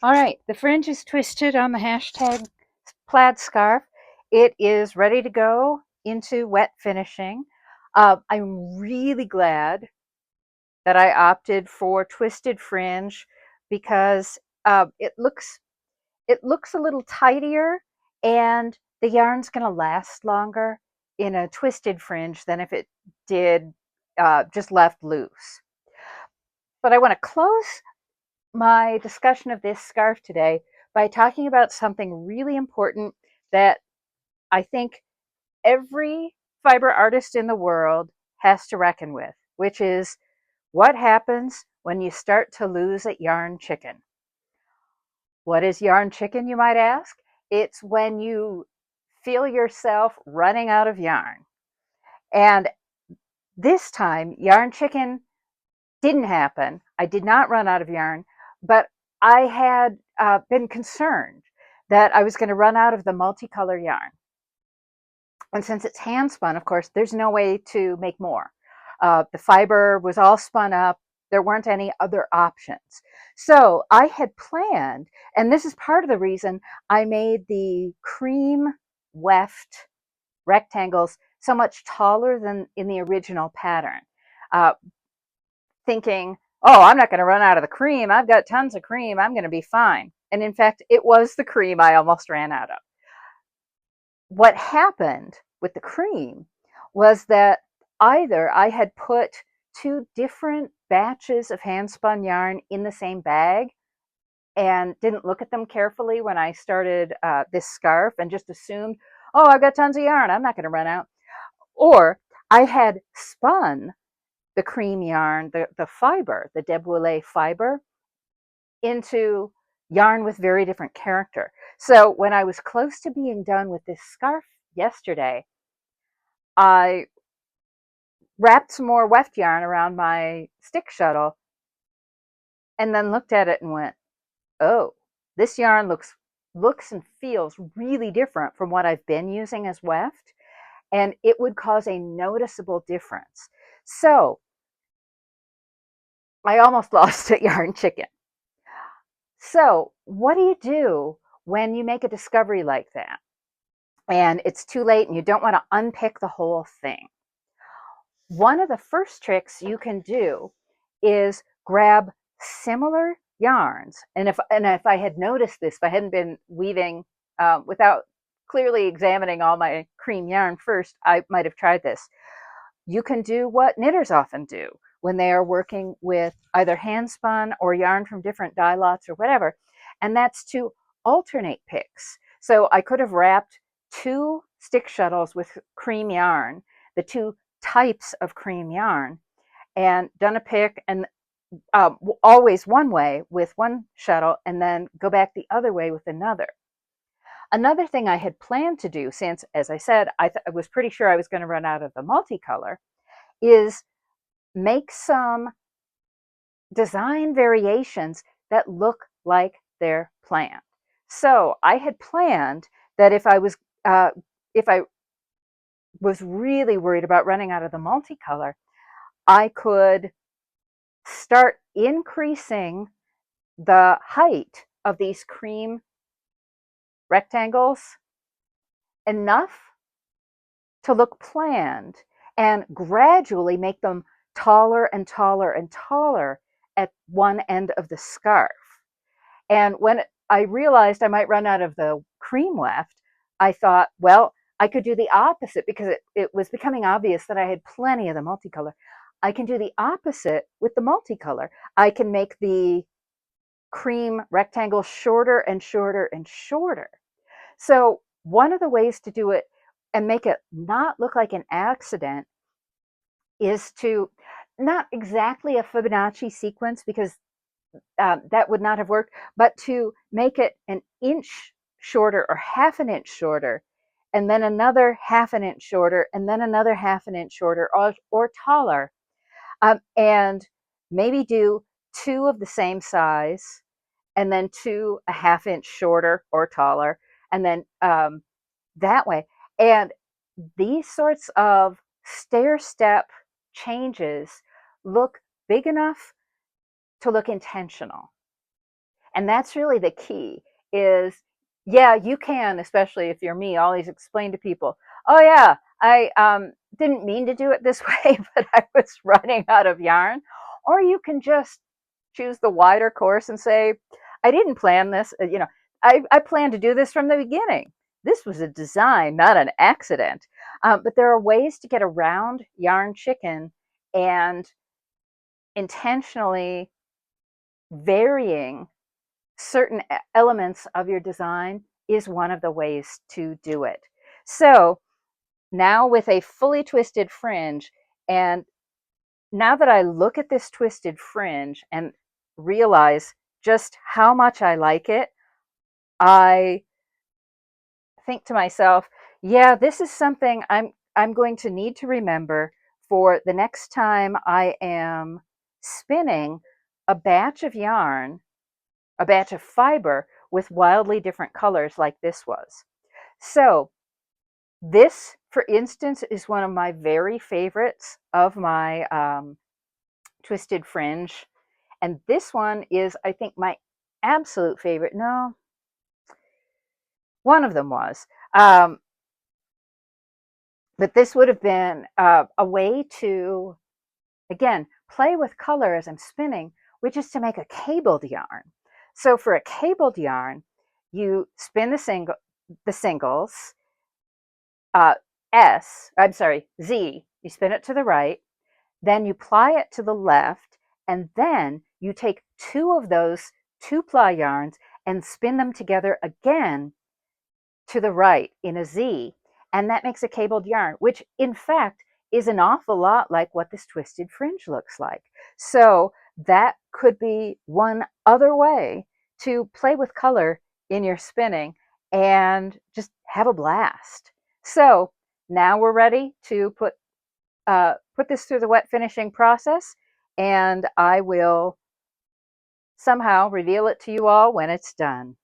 All right, the fringe is twisted on the hashtag plaid scarf. It is ready to go into wet finishing. I'm really glad that I opted for twisted fringe because it looks a little tidier, and the yarn's going to last longer in a twisted fringe than if it did just left loose. But I want to close my discussion of this scarf today by talking about something really important that I think every fiber artist in the world has to reckon with, which is what happens when you start to lose at yarn chicken. What is yarn chicken, you might ask? It's when you feel yourself running out of yarn. And this time, yarn chicken didn't happen. I did not run out of yarn, but I had been concerned that I was going to run out of the multicolor yarn. And since it's hand spun, of course, there's no way to make more. The fiber was all spun up. There weren't any other options. So I had planned, and this is part of the reason I made the cream weft rectangles so much taller than in the original pattern. Uh, Thinking, oh, I'm not going to run out of the cream. I've got tons of cream. I'm going to be fine. And in fact, it was the cream I almost ran out of. What happened with the cream was that either I had put two different batches of hand spun yarn in the same bag and didn't look at them carefully when I started this scarf and just assumed, oh, I've got tons of yarn. I'm not going to run out. Or I had spun the cream yarn, the fiber, the Debouillet fiber, into yarn with very different character. So when I was close to being done with this scarf yesterday, I wrapped some more weft yarn around my stick shuttle and then looked at it and went, oh, this yarn looks and feels really different from what I've been using as weft, and it would cause a noticeable difference. So I almost lost at yarn chicken. So what do you do when you make a discovery like that and it's too late and you don't want to unpick the whole thing? One of the first tricks you can do is grab similar yarns. And if I had noticed this, if I hadn't been weaving without clearly examining all my cream yarn first, I might have tried this. You can do what knitters often do when they are working with either hand spun or yarn from different dye lots or whatever, and that's to alternate picks. So I could have wrapped two stick shuttles with cream yarn, the two types of cream yarn, and done a pick, and always one way with one shuttle and then go back the other way with another. Another thing I had planned to do, since, as I said, I was pretty sure I was going to run out of the multicolor, is make some design variations that look like they're planned. So I had planned that if I was really worried about running out of the multicolor, I could start increasing the height of these cream rectangles enough to look planned and gradually make them taller and taller and taller at one end of the scarf. And when I realized I might run out of the cream weft, I thought, well, I could do the opposite because it was becoming obvious that I had plenty of the multicolor. I can do the opposite with the multicolor. I can make the cream rectangle shorter and shorter and shorter. So one of the ways to do it and make it not look like an accident is to, not exactly a Fibonacci sequence because that would not have worked, but to make it an inch shorter or half an inch shorter, and then another half an inch shorter, and then another half an inch shorter or taller, and maybe do two of the same size, and then two a half inch shorter or taller, and then that way. And these sorts of stair step changes look big enough to look intentional. And that's really the key is, yeah, you can, especially if you're me, always explain to people, oh yeah, I didn't mean to do it this way, but I was running out of yarn. Or you can just choose the wider course and say, I didn't plan this, I planned to do this from the beginning. This was a design, not an accident. But there are ways to get around yarn chicken, and intentionally varying certain elements of your design is one of the ways to do it. So now with a fully twisted fringe, and now that I look at this twisted fringe and realize just how much I like it, I think to myself, yeah, this is something I'm going to need to remember for the next time I am spinning a batch of yarn, a batch of fiber with wildly different colors like this was. So this, for instance, is one of my very favorites of my twisted fringe. And this one is, I think, my absolute favorite. No, one of them was. But this would have been a way to, again, play with color as I'm spinning, which is to make a cabled yarn. So for a cabled yarn, you spin the singles, uh, Z, you spin it to the right, then you ply it to the left, and then you take two of those two-ply yarns and spin them together again to the right in a Z, and that makes a cabled yarn, which in fact is an awful lot like what this twisted fringe looks like. So that could be one other way to play with color in your spinning and just have a blast. So now we're ready to put this through the wet finishing process, and I will somehow reveal it to you all when it's done.